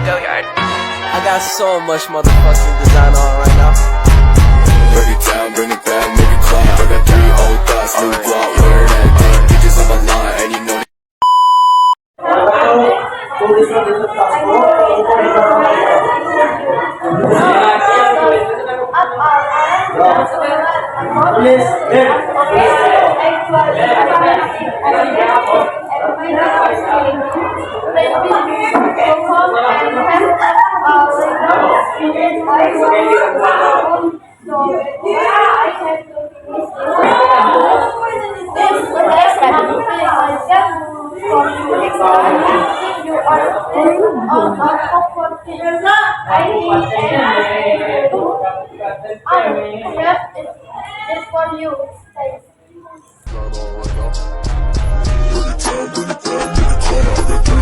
go yard. I got so much motherfucking design on right now. Break it down, bring it back, make it clap. I got 3 old thoughts, new guap, wear that thing. Bitches on my line, and you know It's for you. bring it down, bring it back, make it clap. I got